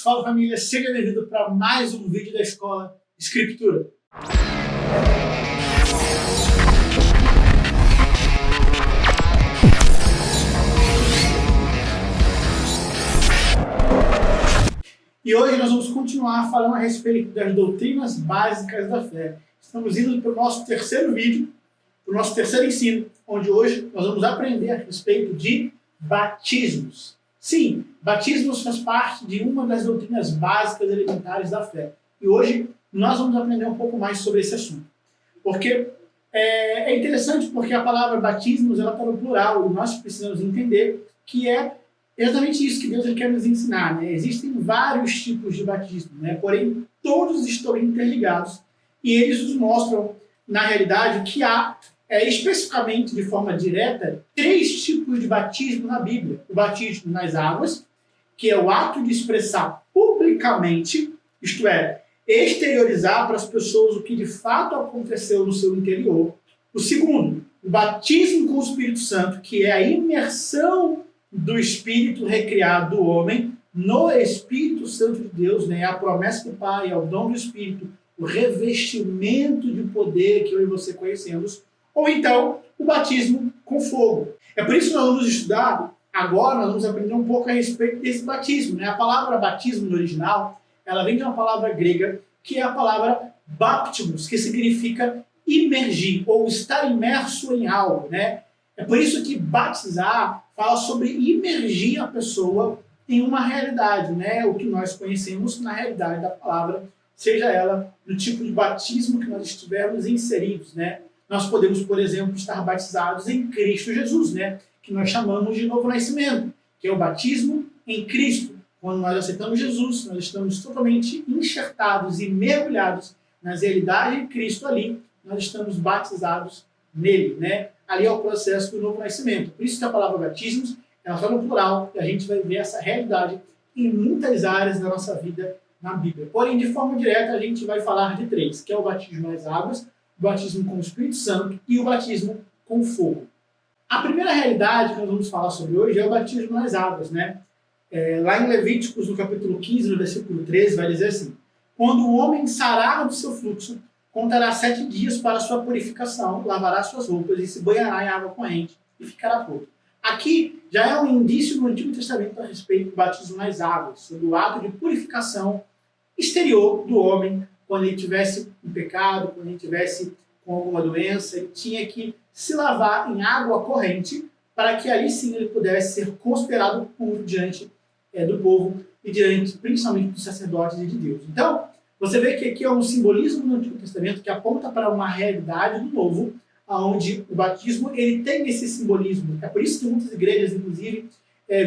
Fala família, seja bem-vindo para mais um vídeo da Escola Escritura. E hoje nós vamos continuar falando a respeito das doutrinas básicas da fé. Estamos indo para o nosso terceiro vídeo, para o nosso terceiro ensino, onde hoje nós vamos aprender a respeito de batismos. Sim, batismos faz parte de uma das doutrinas básicas elementares da fé. E hoje nós vamos aprender um pouco mais sobre esse assunto. Porque é interessante porque a palavra batismos ela está no plural e nós precisamos entender que é exatamente isso que Deus quer nos ensinar. Né? Existem vários tipos de batismo, né? Porém todos estão interligados e eles nos mostram, na realidade, que há especificamente, de forma direta, 3 tipos de batismo na Bíblia. O batismo nas águas, que é o ato de expressar publicamente, isto é, exteriorizar para as pessoas o que de fato aconteceu no seu interior. O segundo, o batismo com o Espírito Santo, que é a imersão do Espírito recriado do homem no Espírito Santo de Deus, né? A promessa do Pai, é o dom do Espírito, o revestimento de poder que eu e você conhecemos. Ou então, o batismo com fogo. É por isso que nós vamos estudar, agora nós vamos aprender um pouco a respeito desse batismo. Né? A palavra batismo no original, ela vem de uma palavra grega, que é a palavra baptismos, que significa imergir, ou estar imerso em algo. Né? É por isso que batizar fala sobre imergir a pessoa em uma realidade, né? O que nós conhecemos na realidade da palavra, seja ela no tipo de batismo que nós estivermos inseridos, né? Nós podemos, por exemplo, estar batizados em Cristo Jesus, né? Que nós chamamos de novo nascimento, que é o batismo em Cristo. Quando nós aceitamos Jesus, nós estamos totalmente enxertados e mergulhados nas realidades de Cristo ali, nós estamos batizados nele, né? Ali é o processo do novo nascimento. Por isso que a palavra batismos, ela está no plural, e a gente vai ver essa realidade em muitas áreas da nossa vida na Bíblia. Porém, de forma direta, a gente vai falar de 3, que é o batismo nas águas, o batismo com o Espírito Santo e o batismo com fogo. A primeira realidade que nós vamos falar sobre hoje é o batismo nas águas, né? Lá em Levíticos, no capítulo 15, no versículo 13, vai dizer assim: quando o homem sarar do seu fluxo, contará 7 dias para a sua purificação, lavará suas roupas e se banhará em água corrente e ficará pronto. Aqui já é um indício do Antigo Testamento a respeito do batismo nas águas, sobre o ato de purificação exterior do homem. Quando ele tivesse um pecado, quando ele tivesse com alguma doença, ele tinha que se lavar em água corrente para que ali sim ele pudesse ser considerado puro diante do povo e diante principalmente dos sacerdotes e de Deus. Então, você vê que aqui é um simbolismo do Antigo Testamento que aponta para uma realidade do Novo, onde o batismo ele tem esse simbolismo. É por isso que muitas igrejas, inclusive,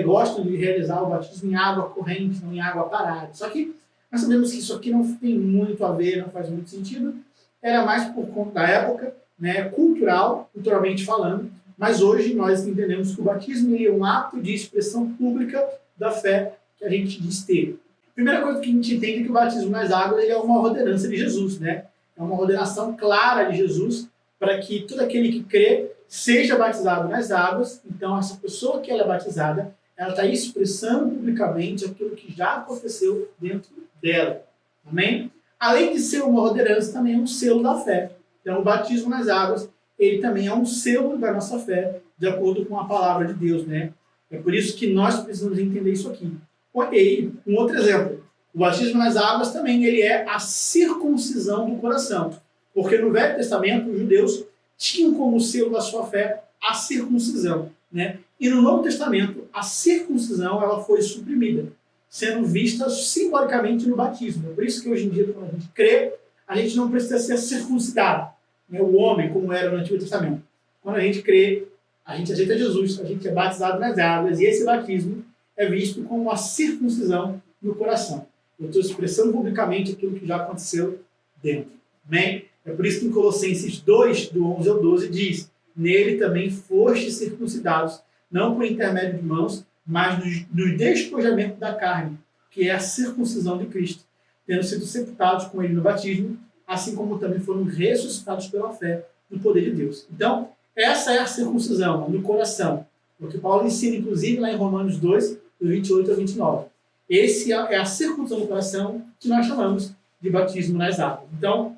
gostam de realizar o batismo em água corrente, não em água parada. Só que nós sabemos que isso aqui não tem muito a ver, não faz muito sentido. Era mais por conta da época, né, culturalmente falando. Mas hoje nós entendemos que o batismo é um ato de expressão pública da fé que a gente diz ter. A primeira coisa que a gente entende é que o batismo nas águas ele é uma ordenança de Jesus. Né? É uma ordenação clara de Jesus para que todo aquele que crê seja batizado nas águas. Então, essa pessoa que ela é batizada, ela está expressando publicamente aquilo que já aconteceu dentro dela. Amém? Além de ser uma ordenança, também é um selo da fé. Então, o batismo nas águas, ele também é um selo da nossa fé, de acordo com a palavra de Deus, né? É por isso que nós precisamos entender isso aqui. Ok, um outro exemplo. O batismo nas águas também, ele é a circuncisão do coração. Porque no Velho Testamento, os judeus tinham como selo da sua fé a circuncisão, né? E no Novo Testamento, a circuncisão ela foi suprimida, sendo vista simbolicamente no batismo. É por isso que hoje em dia, quando a gente crê, a gente não precisa ser circuncidado, né? O homem, como era no Antigo Testamento. Quando a gente crê, a gente aceita Jesus, a gente é batizado nas águas, e esse batismo é visto como uma circuncisão no coração. Eu estou expressando publicamente aquilo que já aconteceu dentro. Amém? É por isso que em Colossenses 2, do 11 ao 12, diz: nele também fostes circuncidados, não por intermédio de mãos, mas no despojamento da carne, que é a circuncisão de Cristo, tendo sido sepultados com ele no batismo, assim como também foram ressuscitados pela fé no poder de Deus. Então, essa é a circuncisão no coração, o que Paulo ensina, inclusive, lá em Romanos 2, do 28 ao 29. Esse é a circuncisão do coração que nós chamamos de batismo nas águas. Então,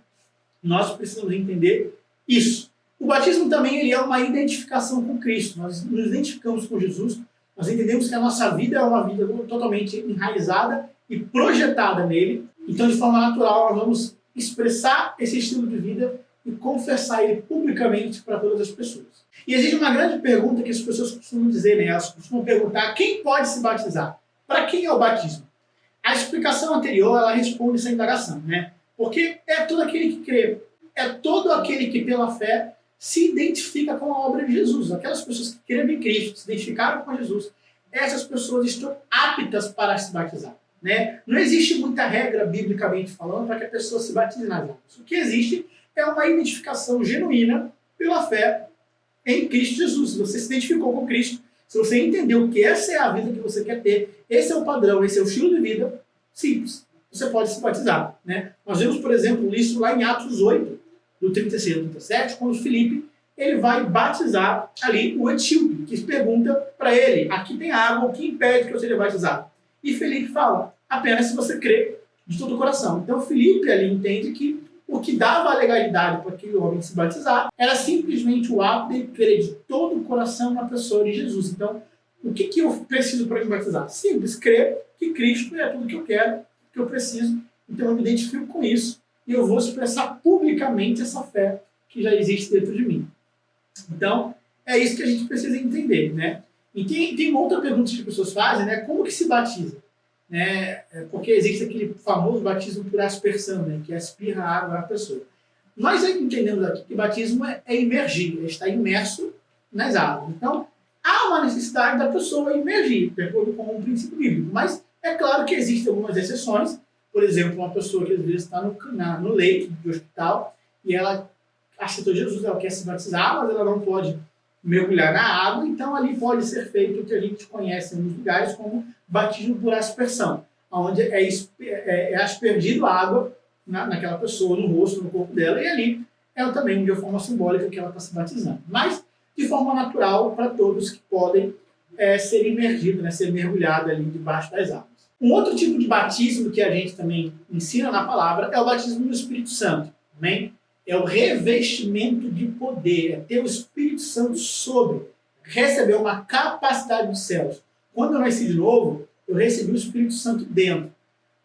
nós precisamos entender isso. O batismo também ele é uma identificação com Cristo. Nós nos identificamos com Jesus, nós entendemos que a nossa vida é uma vida totalmente enraizada e projetada nele. Então, de forma natural, nós vamos expressar esse estilo de vida e confessar ele publicamente para todas as pessoas. E existe uma grande pergunta que as pessoas costumam dizer, né? Elas costumam perguntar quem pode se batizar? Para quem é o batismo? A explicação anterior, ela responde essa indagação, né? Porque é todo aquele que crê, é todo aquele que pela fé se identifica com a obra de Jesus. Aquelas pessoas que creram em Cristo, se identificaram com Jesus, essas pessoas estão aptas para se batizar, né? Não existe muita regra, biblicamente falando, para que a pessoa se batize nas águas. O que existe é uma identificação genuína pela fé em Cristo Jesus. Se você se identificou com Cristo, se você entendeu que essa é a vida que você quer ter, esse é o padrão, esse é o estilo de vida, simples, você pode se batizar, né? Nós vemos, por exemplo, isso lá em Atos 8, do 36 ao 37, quando Filipe ele vai batizar ali o etíope, que pergunta para ele, aqui tem água, o que impede que eu seja batizado? E Filipe fala, apenas se você crê de todo o coração. Então Filipe ali entende que o que dava a legalidade para aquele homem se batizar era simplesmente o ato de crer de todo o coração na pessoa de Jesus. Então, o que eu preciso para me batizar? Simples, crer que Cristo é tudo que eu quero, que eu preciso. Então eu me identifico com isso e eu vou expressar publicamente essa fé que já existe dentro de mim. Então, é isso que a gente precisa entender, né? E tem uma outra pergunta que as pessoas fazem, né? Como que se batiza? Né? Porque existe aquele famoso batismo por aspersão, né? Que aspira a água à pessoa. Nós entendemos aqui que batismo é imergir, é estar imerso nas águas. Então, há uma necessidade da pessoa imergir, de acordo com um princípio bíblico. Mas é claro que existem algumas exceções. Por exemplo, uma pessoa que às vezes está no leito de hospital e ela aceitou Jesus, ela quer se batizar, mas ela não pode mergulhar na água, então ali pode ser feito o que a gente conhece em alguns lugares como batismo por aspersão, onde é aspergido água naquela pessoa, no rosto, no corpo dela, e ali é também de forma simbólica que ela está se batizando. Mas de forma natural para todos que podem ser imergidos, né, ser mergulhado ali debaixo das águas. Um outro tipo de batismo que a gente também ensina na palavra é o batismo no Espírito Santo. Amém? É o revestimento de poder, é ter o Espírito Santo sobre, receber uma capacidade dos céus. Quando eu nasci de novo, eu recebi o Espírito Santo dentro.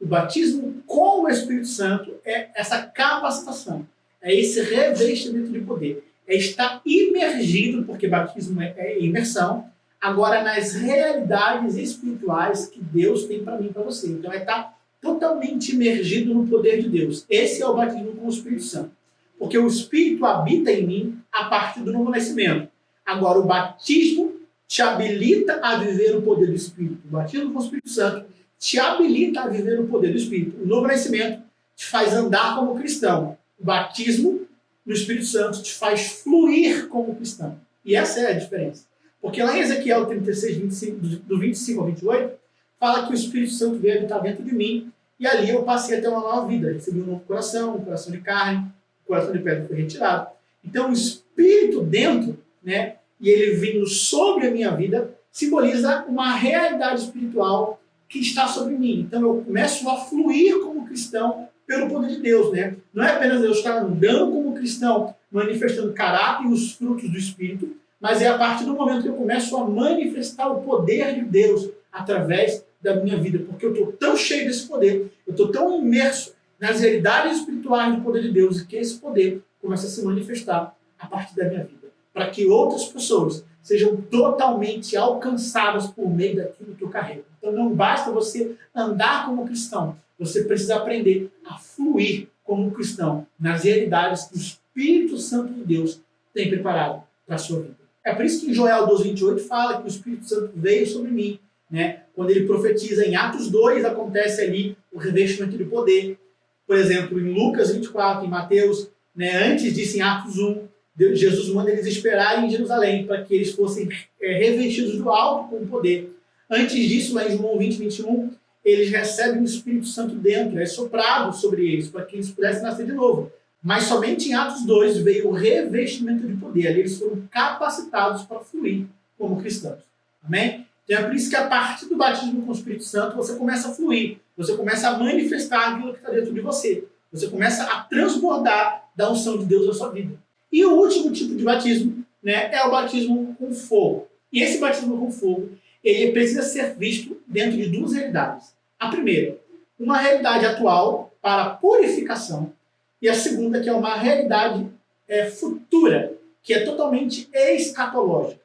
O batismo com o Espírito Santo é essa capacitação, é esse revestimento de poder, é estar imergido, porque batismo é imersão, agora nas realidades espirituais que Deus tem para mim e para você. Então é estar totalmente imergido no poder de Deus. Esse é o batismo com o Espírito Santo. Porque o Espírito habita em mim a partir do novo nascimento. Agora, o batismo te habilita a viver o poder do Espírito. O batismo com o Espírito Santo te habilita a viver o poder do Espírito. O novo nascimento te faz andar como cristão. O batismo no Espírito Santo te faz fluir como cristão. E essa é a diferença. Porque lá em Ezequiel 36, 25, do 25 ao 28, fala que o Espírito Santo veio habitar dentro de mim e ali eu passei a ter uma nova vida. Recebi um novo coração, um coração de carne, o coração de pedra foi retirado. Então, o Espírito dentro, né, e ele vindo sobre a minha vida, simboliza uma realidade espiritual que está sobre mim. Então, eu começo a fluir como cristão pelo poder de Deus. Né? Não é apenas eu estar andando como cristão, manifestando caráter e os frutos do Espírito, mas é a partir do momento que eu começo a manifestar o poder de Deus através da minha vida. Porque eu estou tão cheio desse poder, eu estou tão imerso nas realidades espirituais do poder de Deus, e que esse poder começa a se manifestar a partir da minha vida, para que outras pessoas sejam totalmente alcançadas por meio daquilo que eu carrego. Então não basta você andar como cristão, você precisa aprender a fluir como cristão nas realidades que o Espírito Santo de Deus tem preparado para a sua vida. É por isso que em Joel 2:28 fala que o Espírito Santo veio sobre mim. Né? Quando ele profetiza em Atos 2, acontece ali o revestimento de poder. Por exemplo, em Lucas 24, em Mateus, né, antes disso, em Atos 1, Jesus manda eles esperarem em Jerusalém para que eles fossem revestidos do alto com poder. Antes disso, lá em João 20, 21, eles recebem o Espírito Santo dentro, é soprado sobre eles, para que eles pudessem nascer de novo. Mas somente em Atos 2 veio o revestimento de poder. Ali eles foram capacitados para fluir como cristãos. Amém? Então é por isso que a partir do batismo com o Espírito Santo você começa a fluir, você começa a manifestar aquilo que está dentro de você, você começa a transbordar da unção de Deus na sua vida. E o último tipo de batismo, né, é o batismo com fogo. E esse batismo com fogo, ele precisa ser visto dentro de duas realidades. A primeira, uma realidade atual para purificação, e a segunda, que é uma realidade futura, que é totalmente escatológica.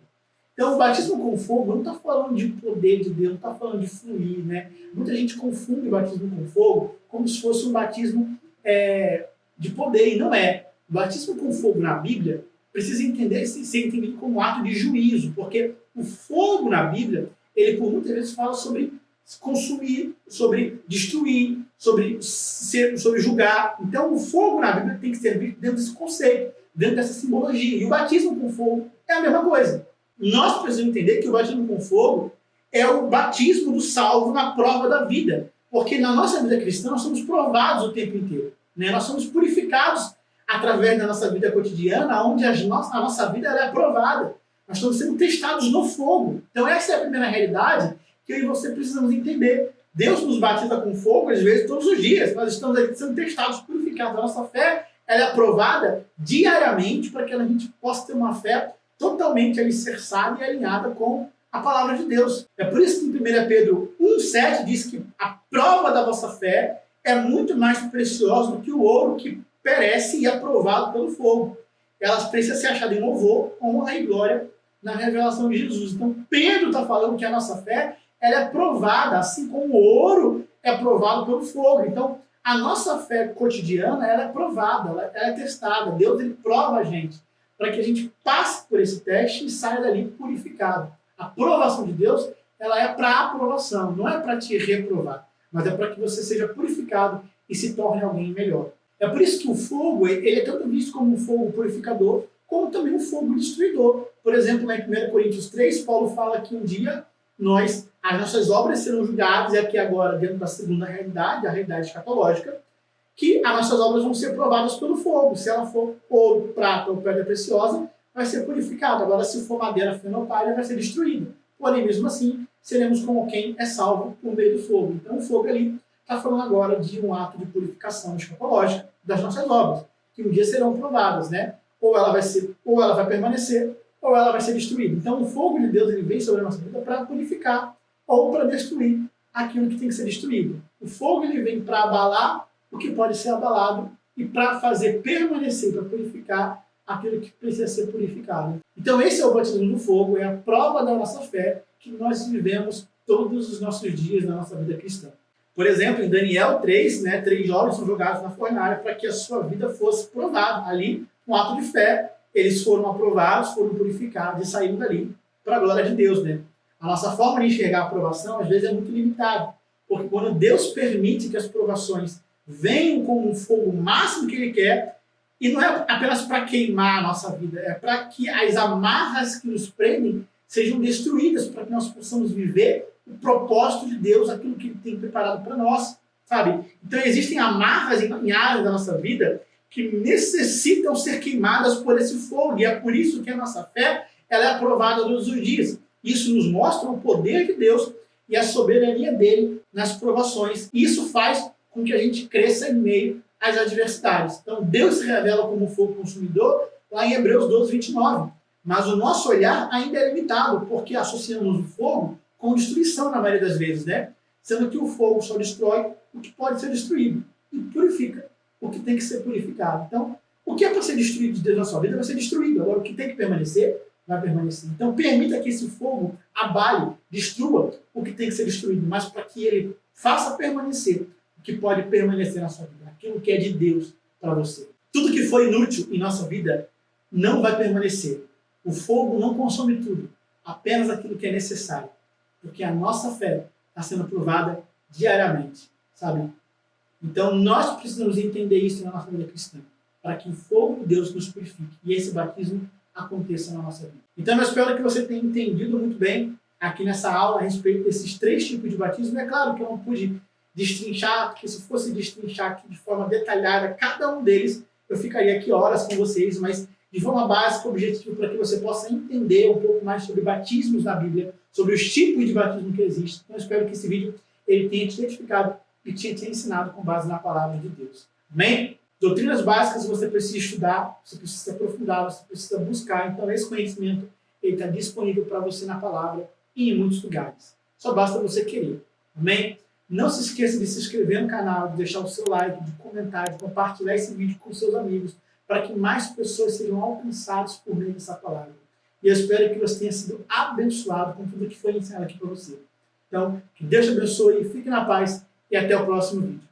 Então, o batismo com fogo não está falando de poder de Deus, não está falando de fluir, né? Muita gente confunde o batismo com fogo como se fosse um batismo de poder, e não é. O batismo com fogo na Bíblia precisa ser entendido como um ato de juízo, porque o fogo na Bíblia, ele por muitas vezes fala sobre consumir, sobre destruir, sobre julgar. Então, o fogo na Bíblia tem que ser visto dentro desse conceito, dentro dessa simbologia. E o batismo com fogo é a mesma coisa. Nós precisamos entender que o batismo com fogo é o batismo do salvo na prova da vida. Porque na nossa vida cristã nós somos provados o tempo inteiro, né? Nós somos purificados através da nossa vida cotidiana, onde a nossa vida ela é provada. Nós estamos sendo testados no fogo. Então essa é a primeira realidade que eu e você precisamos entender. Deus nos batiza com fogo, às vezes, todos os dias. Nós estamos aqui sendo testados, purificados. A nossa fé ela é aprovada diariamente para que a gente possa ter uma fé totalmente alicerçada e alinhada com a palavra de Deus. É por isso que em 1 Pedro 1,7 diz que a prova da vossa fé é muito mais preciosa do que o ouro que perece e é provado pelo fogo. Elas precisam ser achadas em louvor, honra e glória na revelação de Jesus. Então Pedro está falando que a nossa fé ela é provada, assim como o ouro é provado pelo fogo. Então a nossa fé cotidiana ela é provada, ela é testada. Deus ele prova a gente para que a gente passe por esse teste e saia dali purificado. A aprovação de Deus, ela é para aprovação, não é para te reprovar, mas é para que você seja purificado e se torne alguém melhor. É por isso que o fogo, ele é tanto visto como um fogo purificador, como também um fogo destruidor. Por exemplo, em 1 Coríntios 3, Paulo fala que um dia as nossas obras serão julgadas, e aqui agora, dentro da segunda realidade, a realidade escatológica, que as nossas obras vão ser provadas pelo fogo. Se ela for ouro, prata ou pedra preciosa, vai ser purificada. Agora, se for madeira fina ou palha, vai ser destruída. Porém, mesmo assim, seremos como quem é salvo por meio do fogo. Então, o fogo ali está falando agora de um ato de purificação escatológica das nossas obras, que um dia serão provadas, né? Ou ela vai permanecer, ou ela vai ser destruída. Então, o fogo de Deus ele vem sobre a nossa vida para purificar ou para destruir aquilo que tem que ser destruído. O fogo ele vem para abalar o que pode ser abalado e para fazer permanecer, para purificar aquilo que precisa ser purificado. Então esse é o batismo do fogo, é a prova da nossa fé que nós vivemos todos os nossos dias na nossa vida cristã. Por exemplo, em Daniel 3, 3 jovens são jogados na fornalha para que a sua vida fosse provada. Ali, um ato de fé, eles foram aprovados, foram purificados e saíram dali para a glória de Deus, né? A nossa forma de enxergar a aprovação, às vezes, é muito limitada. Porque quando Deus permite que as provações venham com um fogo máximo que Ele quer, e não é apenas para queimar a nossa vida, é para que as amarras que nos prendem sejam destruídas, para que nós possamos viver o propósito de Deus, aquilo que Ele tem preparado para nós, sabe? Então existem amarras em áreas da nossa vida que necessitam ser queimadas por esse fogo, e é por isso que a nossa fé ela é aprovada todos os dias. Isso nos mostra o poder de Deus e a soberania dele nas provações. Isso faz com que a gente cresça em meio às adversidades. Então, Deus se revela como fogo consumidor lá em Hebreus 12, 29. Mas o nosso olhar ainda é limitado, porque associamos o fogo com destruição na maioria das vezes, né? Sendo que o fogo só destrói o que pode ser destruído e purifica o que tem que ser purificado. Então, o que é para ser destruído de Deus na sua vida vai ser destruído. Agora, o que tem que permanecer, vai permanecer. Então, permita que esse fogo abale, destrua o que tem que ser destruído, mas para que ele faça permanecer o que pode permanecer na sua vida, aquilo que é de Deus para você. Tudo que for inútil em nossa vida não vai permanecer. O fogo não consome tudo, apenas aquilo que é necessário, porque a nossa fé está sendo provada diariamente, sabe? Então, nós precisamos entender isso na nossa vida cristã, para que o fogo de Deus nos purifique e esse batismo aconteça na nossa vida. Então, eu espero que você tenha entendido muito bem aqui nessa aula a respeito desses 3 tipos de batismo. É claro que eu não pude destrinchar, porque se fosse destrinchar aqui de forma detalhada cada um deles, eu ficaria aqui horas com vocês, mas de forma básica, objetivo para que você possa entender um pouco mais sobre batismos na Bíblia, sobre os tipos de batismo que existem. Então, eu espero que esse vídeo ele tenha te edificado e tenha te ensinado com base na palavra de Deus. Amém? Doutrinas básicas você precisa estudar, você precisa se aprofundar, você precisa buscar. Então, esse conhecimento ele está disponível para você na palavra e em muitos lugares. Só basta você querer. Amém? Não se esqueça de se inscrever no canal, de deixar o seu like, de comentar, de compartilhar esse vídeo com seus amigos, para que mais pessoas sejam alcançadas por meio dessa palavra. E eu espero que você tenha sido abençoado com tudo que foi ensinado aqui para você. Então, que Deus te abençoe, fique na paz e até o próximo vídeo.